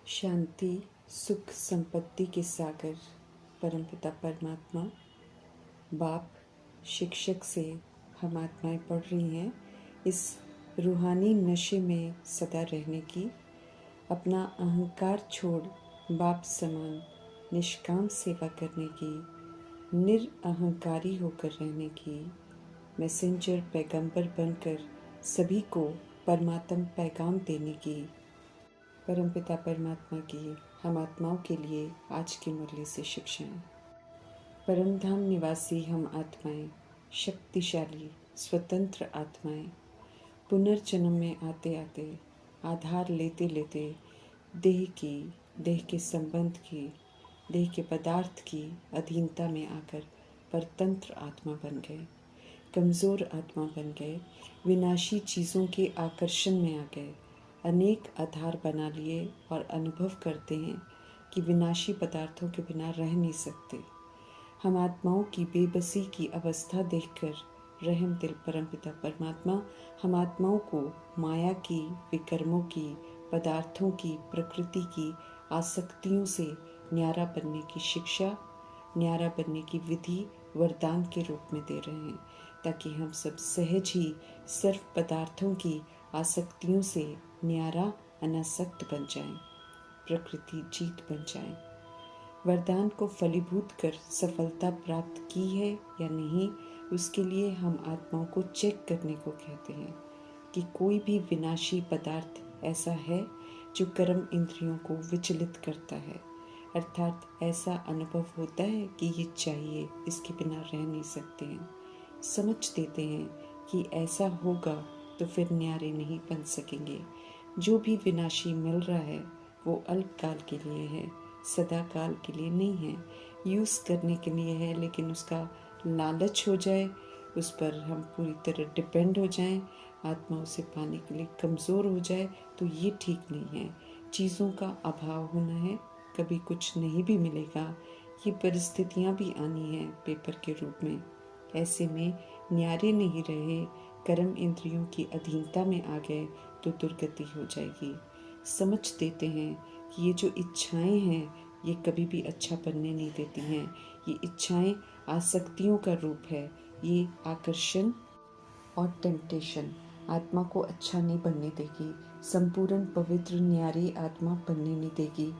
शांति सुख संपत्ति के सागर परमपिता परमात्मा बाप शिक्षक से हम आत्माएं पढ़ रही हैं इस रूहानी नशे में सदा रहने की, अपना अहंकार छोड़ बाप समान निष्काम सेवा करने की, निरअहंकारी होकर रहने की, मैसेंजर पैगंबर बनकर सभी को परमात्म पैगाम देने की। परमपिता परमात्मा की हम आत्माओं के लिए आज की मुरली से शिक्षाएं। परमधाम निवासी हम आत्माएं, शक्तिशाली स्वतंत्र आत्माएं, पुनर्जन्म में आते आते आधार लेते लेते देह के संबंध की, देह के पदार्थ की अधीनता में आकर परतंत्र आत्मा बन गए, कमज़ोर आत्मा बन गए, विनाशी चीज़ों के आकर्षण में आ गए, अनेक आधार बना लिए और अनुभव करते हैं कि विनाशी पदार्थों के बिना रह नहीं सकते। हम आत्माओं की बेबसी की अवस्था देखकर रहम दिल परमपिता परमात्मा हम आत्माओं को माया की, विकर्मों की, पदार्थों की, प्रकृति की आसक्तियों से न्यारा बनने की शिक्षा, न्यारा बनने की विधि वरदान के रूप में दे रहे हैं, ताकि हम सब सहज ही सर्व पदार्थों की आसक्तियों से न्यारा अनासक्त बन जाएं, प्रकृति जीत बन जाए। वरदान को फलीभूत कर सफलता प्राप्त की है या नहीं, उसके लिए हम आत्माओं को चेक करने को कहते हैं कि कोई भी विनाशी पदार्थ ऐसा है जो कर्म इंद्रियों को विचलित करता है, अर्थात ऐसा अनुभव होता है कि ये चाहिए, इसके बिना रह नहीं सकते हैं। समझ देते हैं कि ऐसा होगा तो फिर न्यारे नहीं बन सकेंगे। जो भी विनाशी मिल रहा है वो अल्पकाल के लिए है, सदा काल के लिए नहीं है। यूज़ करने के लिए है, लेकिन उसका लालच हो जाए, उस पर हम पूरी तरह डिपेंड हो जाएं, आत्मा उसे पाने के लिए कमज़ोर हो जाए, तो ये ठीक नहीं है। चीज़ों का अभाव होना है, कभी कुछ नहीं भी मिलेगा, ये परिस्थितियाँ भी आनी है पेपर के रूप में। ऐसे में न्यारे नहीं रहे, कर्म इंद्रियों की अधीनता में आ गए तो दुर्गति हो जाएगी। समझ देते हैं कि ये जो इच्छाएं हैं ये कभी भी अच्छा बनने नहीं देती हैं। ये इच्छाएं आसक्तियों का रूप है, ये आकर्षण और टेम्पटेशन आत्मा को अच्छा नहीं बनने देगी, संपूर्ण पवित्र न्यारी आत्मा बनने नहीं देगी।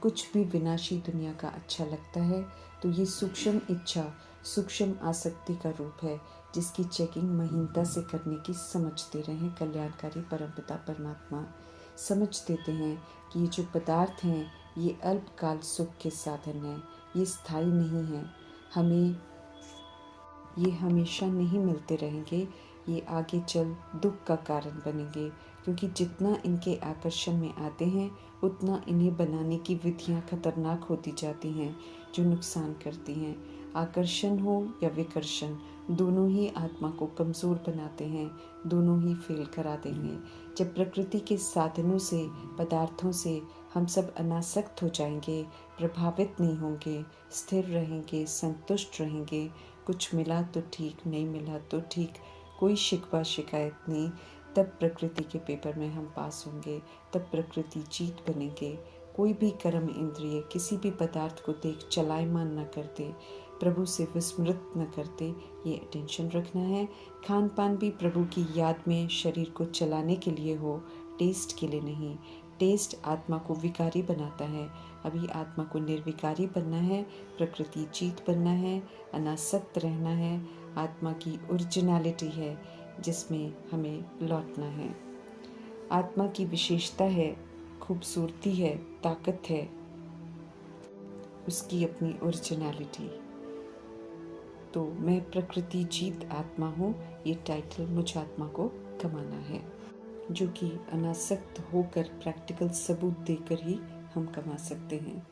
कुछ भी विनाशी दुनिया का अच्छा लगता है तो ये सूक्ष्म इच्छा, सूक्ष्म आसक्ति का रूप है, जिसकी चेकिंग महीनता से करने की समझ दे रहे हैं कल्याणकारी परमपिता परमात्मा। समझ देते हैं कि ये जो पदार्थ हैं ये अल्पकाल सुख के साधन हैं, ये स्थायी नहीं हैं, हमें ये हमेशा नहीं मिलते रहेंगे, ये आगे चल दुख का कारण बनेंगे, क्योंकि जितना इनके आकर्षण में आते हैं उतना इन्हें बनाने की विधियां खतरनाक होती जाती हैं, जो नुकसान करती हैं। आकर्षण हो या विकर्षण, दोनों ही आत्मा को कमज़ोर बनाते हैं, दोनों ही फेल करा देंगे। जब प्रकृति के साधनों से, पदार्थों से हम सब अनासक्त हो जाएंगे, प्रभावित नहीं होंगे, स्थिर रहेंगे, संतुष्ट रहेंगे, कुछ मिला तो ठीक, नहीं मिला तो ठीक, कोई शिकवा शिकायत नहीं, तब प्रकृति के पेपर में हम पास होंगे, तब प्रकृति जीत बनेंगे। कोई भी कर्म इंद्रिय किसी भी पदार्थ को देख चलायमान न करते, प्रभु से विस्मृत न करते, ये अटेंशन रखना है। खान पान भी प्रभु की याद में शरीर को चलाने के लिए हो, टेस्ट के लिए नहीं। टेस्ट आत्मा को विकारी बनाता है, अभी आत्मा को निर्विकारी बनना है, प्रकृति जीत बनना है, अनासक्त रहना है, आत्मा की ओरिजिनलिटी है जिसमें हमें लौटना है। आत्मा की विशेषता है, खूबसूरती है, ताकत है, उसकी अपनी ओरिजिनलिटी। तो मैं प्रकृति जीत आत्मा हूँ, ये टाइटल मुझ आत्मा को कमाना है, जो कि अनासक्त होकर प्रैक्टिकल सबूत देकर ही हम कमा सकते हैं।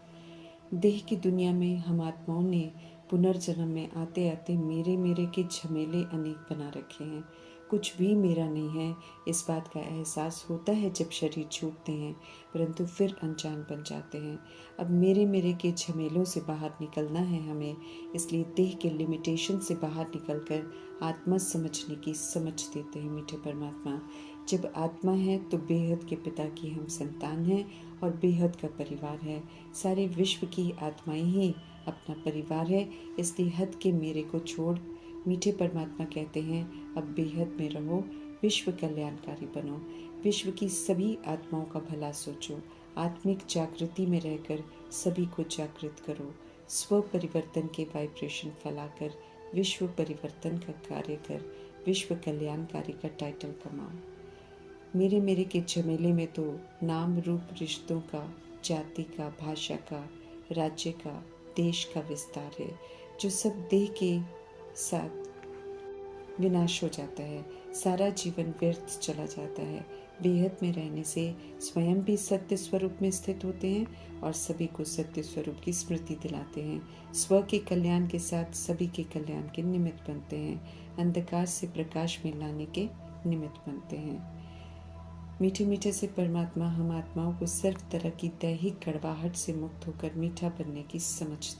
देह की दुनिया में हम आत्माओं ने पुनर्जन्म में आते आते मेरे मेरे के झमेले अनेक बना रखे हैं। कुछ भी मेरा नहीं है, इस बात का एहसास होता है जब शरीर छूटते हैं, परंतु फिर अनजान बन जाते हैं। अब मेरे मेरे के झमेलों से बाहर निकलना है हमें, इसलिए देह के लिमिटेशन से बाहर निकलकर आत्मा समझने की समझ देते हैं मीठे परमात्मा। जब आत्मा है तो बेहद के पिता की हम संतान हैं और बेहद का परिवार है। सारे विश्व की आत्माएं ही अपना परिवार है। इसलिए हद के मेरे को छोड़ मीठे परमात्मा कहते हैं, अब बेहद में रहो, विश्व कल्याणकारी बनो, विश्व की सभी आत्माओं का भला सोचो, आत्मिक जागृति में रहकर सभी को जागृत करो, स्व परिवर्तन के वाइब्रेशन फैलाकर विश्व परिवर्तन का कार्य कर, विश्व कल्याणकारी का टाइटल कमाओ। मेरे मेरे के झमेले में तो नाम रूप रिश्तों का, जाति का, भाषा का, राज्य का, देश का विस्तार है, जो सब देह के साथ विनाश हो जाता है। सारा जीवन व्यर्थ चला जाता है। बेहद में रहने से स्वयं भी सत्य स्वरूप में स्थित होते हैं और सभी को सत्य स्वरूप की स्मृति दिलाते हैं। स्व के कल्याण के साथ सभी के कल्याण के निमित्त बनते हैं, अंधकार से प्रकाश में लाने के निमित्त बनते हैं। मीठे मीठे से परमात्मा हम आत्माओं को सर्व तरह की दैहिक कड़वाहट से मुक्त होकर मीठा बनने की समझ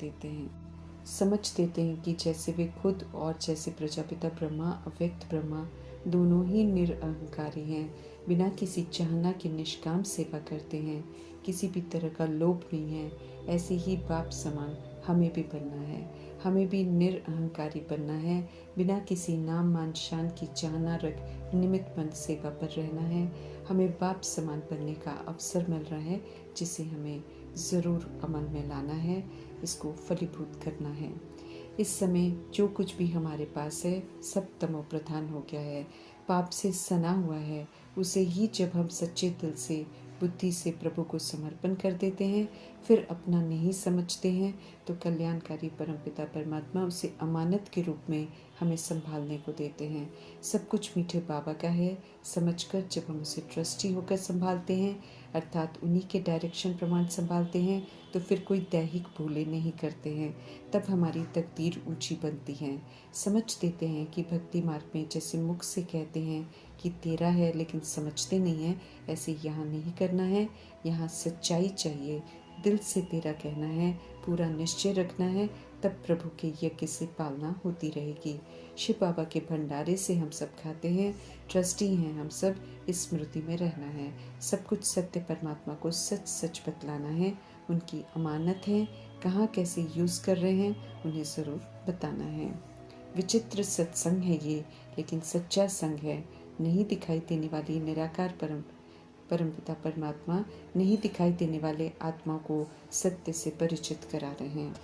देते हैं कि जैसे वे खुद और जैसे प्रजापिता ब्रह्मा, अव्यक्त ब्रह्मा दोनों ही निरअहंकारी हैं, बिना किसी चाहना के निष्काम सेवा करते हैं, किसी भी तरह का लोभ नहीं है। ऐसे ही बाप समान हमें भी बनना है, हमें भी निरअहंकारी बनना है, बिना किसी नाम मान शान की चाहना रख निमित्त बंद सेवा पर रहना है। हमें बाप समान बनने का अवसर मिल रहा है, जिसे हमें ज़रूर अमल में लाना है, इसको फलीभूत करना है। इस समय जो कुछ भी हमारे पास है सब तमो प्रधान हो गया है, पाप से सना हुआ है। उसे ही जब हम सच्चे दिल से, बुद्धि से प्रभु को समर्पण कर देते हैं, फिर अपना नहीं समझते हैं, तो कल्याणकारी परमपिता परमात्मा उसे अमानत के रूप में हमें संभालने को देते हैं। सब कुछ मीठे बाबा का है समझकर जब हम उसे ट्रस्टी होकर संभालते हैं, अर्थात उन्हीं के डायरेक्शन प्रमाण संभालते हैं, तो फिर कोई दैहिक भूले नहीं करते हैं। तब हमारी तकदीर ऊंची बनती है। समझ देते हैं कि भक्ति मार्ग में जैसे मुख से कहते हैं कि तेरा है लेकिन समझते नहीं हैं, ऐसे यहाँ नहीं करना है। यहाँ सच्चाई चाहिए, दिल से तेरा कहना है, पूरा निश्चय रखना है, तब प्रभु के यज्ञ से पालना होती रहेगी। शिव बाबा के भंडारे से हम सब खाते हैं, ट्रस्टी हैं हम सब, इस स्मृति में रहना है। सब कुछ सत्य परमात्मा को सच सच बतलाना है, उनकी अमानत है, कहाँ कैसे यूज़ कर रहे हैं उन्हें ज़रूर बताना है। विचित्र सत्संग है ये, लेकिन सच्चा संग है। नहीं दिखाई देने वाली निराकार परमपिता परमात्मा नहीं दिखाई देने वाले आत्मा को सत्य से परिचित करा रहे हैं।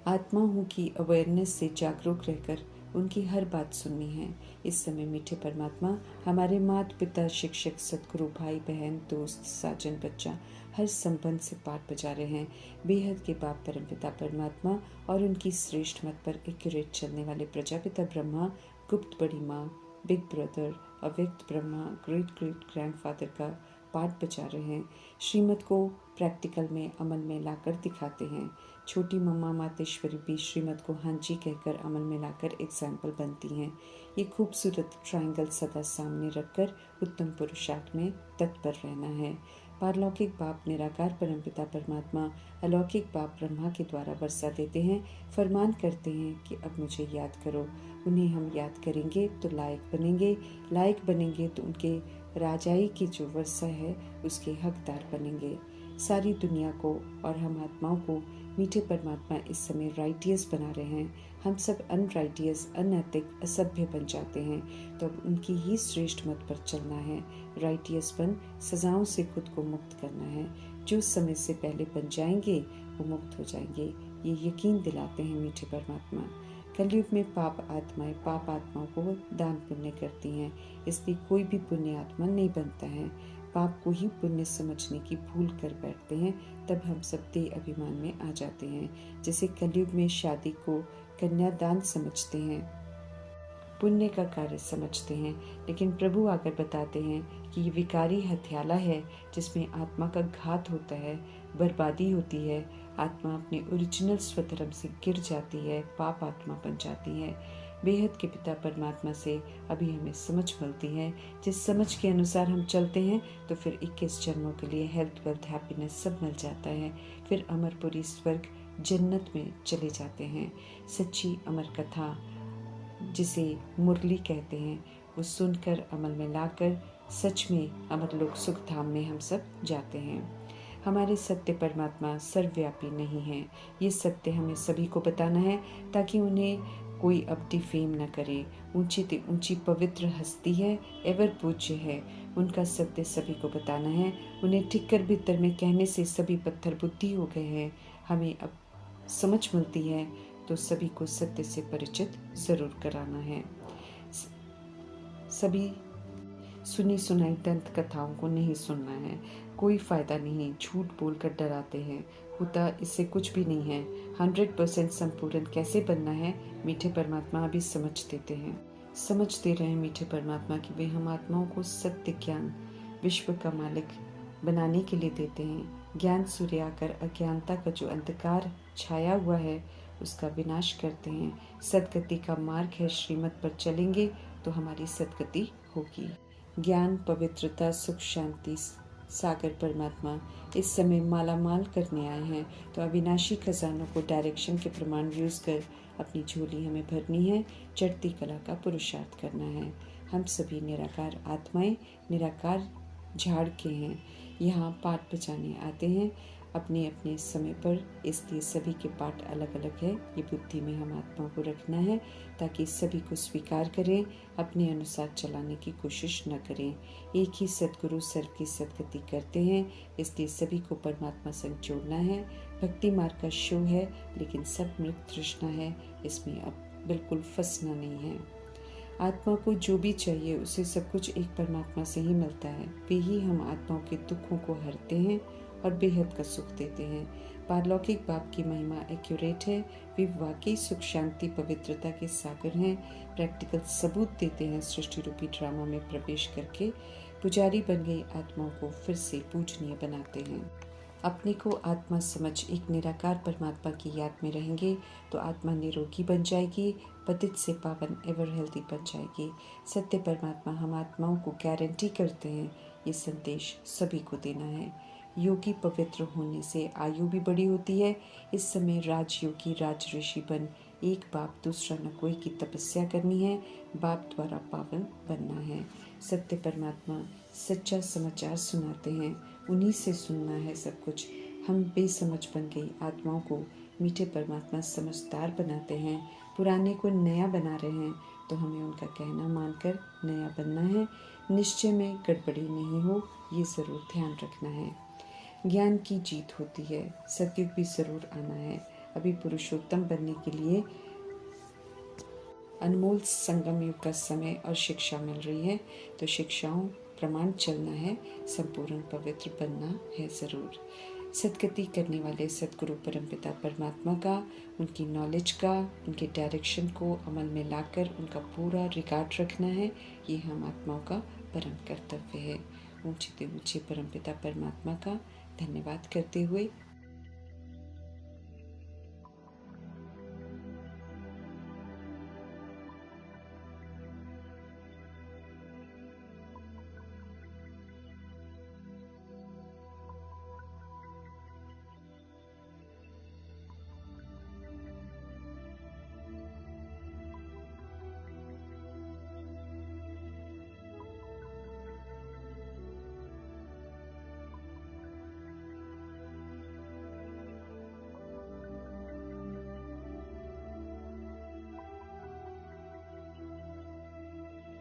आत्मा हूँ की अवेयरनेस से जागरूक रहकर उनकी हर बात सुननी है। इस समय मीठे परमात्मा हमारे माता पिता, शिक्षक, सदगुरु, भाई बहन, दोस्त, साजन, बच्चा हर संबंध से पाठ बजा रहे हैं। बेहद के बाप परमपिता परमात्मा और उनकी श्रेष्ठ मत पर एक्यूरेट चलने वाले प्रजापिता ब्रह्मा, गुप्त बड़ी माँ, बिग ब्रदर, अव्यक्त ब्रह्मा, ग्रेट ग्रेट ग्रैंडफादर का पाठ बजा रहे हैं। श्रीमत को प्रैक्टिकल में अमल में लाकर दिखाते हैं। छोटी मम्मा मातेश्वरी भी श्रीमत को हाँ जी कहकर अमल में लाकर एग्जाम्पल बनती हैं। ये खूबसूरत ट्रायंगल सदा सामने रखकर उत्तम पुरुषार्थ में तत्पर रहना है। पारलौकिक बाप निराकार परमपिता परमात्मा अलौकिक बाप ब्रह्मा के द्वारा वर्षा देते हैं, फरमान करते हैं कि अब मुझे याद करो। उन्हें हम याद करेंगे तो लायक बनेंगे तो उनके राजाई की जो वर्षा है उसके हकदार बनेंगे। सारी दुनिया को और हम आत्माओं को मीठे परमात्मा इस समय राइटियस बना रहे हैं। हम सब अनराइटियस, अनैतिक, असभ्य बन जाते हैं, तो अब उनकी ही श्रेष्ठ मत पर चलना है। राइटियस बन सजाओं से खुद को मुक्त करना है। जो समय से पहले बन जाएंगे वो मुक्त हो जाएंगे, ये यकीन दिलाते हैं मीठे परमात्मा। कलयुग में पाप आत्माओं को दान पुण्य करती हैं, इसलिए कोई भी पुण्य आत्मा नहीं बनता है। पाप को ही पुण्य समझने की भूल कर बैठते हैं, तब हम सब देह अभिमान में आ जाते हैं। जैसे कलयुग में शादी को कन्यादान समझते हैं, पुण्य का कार्य समझते हैं, लेकिन प्रभु आकर बताते हैं कि ये विकारी हत्याला है जिसमें आत्मा का घात होता है, बर्बादी होती है। आत्मा अपने ओरिजिनल स्वधर्म से गिर जाती है, पाप आत्मा बन जाती है। बेहद के पिता परमात्मा से अभी हमें समझ मिलती है। जिस समझ के अनुसार हम चलते हैं तो फिर 21 जन्मों के लिए हेल्थ, वेल्थ, हैप्पीनेस सब मिल जाता है। फिर अमरपुरी स्वर्ग जन्नत में चले जाते हैं। सच्ची अमर कथा जिसे मुरली कहते हैं, वो सुनकर अमल में लाकर सच में अमरलोक सुख धाम में हम सब जाते हैं। हमारे सत्य परमात्मा सर्वव्यापी नहीं है। ये सत्य हमें सभी को बताना है ताकि उन्हें कोई अब डिफेम न करे। ऊंची से ऊंची पवित्र हस्ती है, एवर पूज्य है, उनका सत्य सभी को बताना है। उन्हें ठिक्कर भीतर में कहने से सभी पत्थर बुद्धि हो गए हैं। हमें अब समझ मिलती है तो सभी को सत्य से परिचित जरूर कराना है। सभी सुनी सुनाई दंत कथाओं को नहीं सुनना है, कोई फायदा नहीं। झूठ बोलकर डराते हैं, होता इससे कुछ भी नहीं है। 100% संपूर्ण कैसे बनना है, मीठे परमात्मा अभी समझ देते हैं। समझ दे रहे हैं मीठे परमात्मा कि वे हम आत्माओं को सत्य ज्ञान विश्व का मालिक बनाने के लिए देते हैं। ज्ञान सूर्य आकर अज्ञानता का जो अंधकार छाया हुआ है उसका विनाश करते हैं। सदगति का मार्ग है, श्रीमत पर चलेंगे तो हमारी सदगति होगी। ज्ञान, पवित्रता, सुख, शांति सागर परमात्मा इस समय माला माल करने आए हैं, तो अविनाशी खजानों को डायरेक्शन के प्रमाण यूज कर अपनी झोली हमें भरनी है। चढ़ती कला का पुरुषार्थ करना है। हम सभी निराकार आत्माएं निराकार झाड़ के हैं, यहाँ पाठ बजाने आते हैं अपने अपने समय पर, इसलिए सभी के पाठ अलग अलग है। ये बुद्धि में हम आत्मा को रखना है ताकि सभी को स्वीकार करें, अपने अनुसार चलाने की कोशिश न करें। एक ही सद्गुरु सर्व की सदगति करते हैं, इसलिए सभी को परमात्मा संग जोड़ना है। भक्ति मार्ग का शो है, लेकिन सब मृत तृष्णा है, इसमें अब बिल्कुल फंसना नहीं है। आत्मा को जो भी चाहिए उसे सब कुछ एक परमात्मा से ही मिलता है। वे ही हम आत्माओं के दुखों को हरते हैं और बेहद का सुख देते हैं। पारलौकिक बाप की महिमा एक्यूरेट है। वे वाकई सुख, शांति, पवित्रता के सागर हैं। प्रैक्टिकल सबूत देते हैं सृष्टि रूपी ड्रामा में प्रवेश करके। पुजारी बन गई आत्माओं को फिर से पूजनीय बनाते हैं। अपने को आत्मा समझ एक निराकार परमात्मा की याद में रहेंगे तो आत्मा निरोगी बन जाएगी, पतित से पावन एवर हेल्दी बन जाएगी। सत्य परमात्मा हम आत्माओं को गारंटी करते हैं, ये संदेश सभी को देना है। योगी पवित्र होने से आयु भी बड़ी होती है। इस समय राजयोगी राज ऋषि बन एक बाप दूसरा न कोई की तपस्या करनी है, बाप द्वारा पावन बनना है। सत्य परमात्मा सच्चा समाचार सुनाते हैं, उन्हीं से सुनना है सब कुछ। हम बेसमझ बन गई आत्माओं को मीठे परमात्मा समझदार बनाते हैं, पुराने को नया बना रहे हैं, तो हमें उनका कहना मानकर नया बनना है। निश्चय में गड़बड़ी नहीं हो, ये ज़रूर ध्यान रखना है। ज्ञान की जीत होती है, सतयुग भी ज़रूर आना है। अभी पुरुषोत्तम बनने के लिए अनमोल संगम युग का समय और शिक्षा मिल रही है, तो शिक्षाओं प्रमाण चलना है, संपूर्ण पवित्र बनना है ज़रूर। सदगति करने वाले सदगुरु परमपिता परमात्मा का, उनकी नॉलेज का, उनके डायरेक्शन को अमल में लाकर उनका पूरा रिकॉर्ड रखना है, ये हम आत्माओं का परम कर्तव्य है। ऊंचे परमपिता परमात्मा का धन्यवाद करते हुए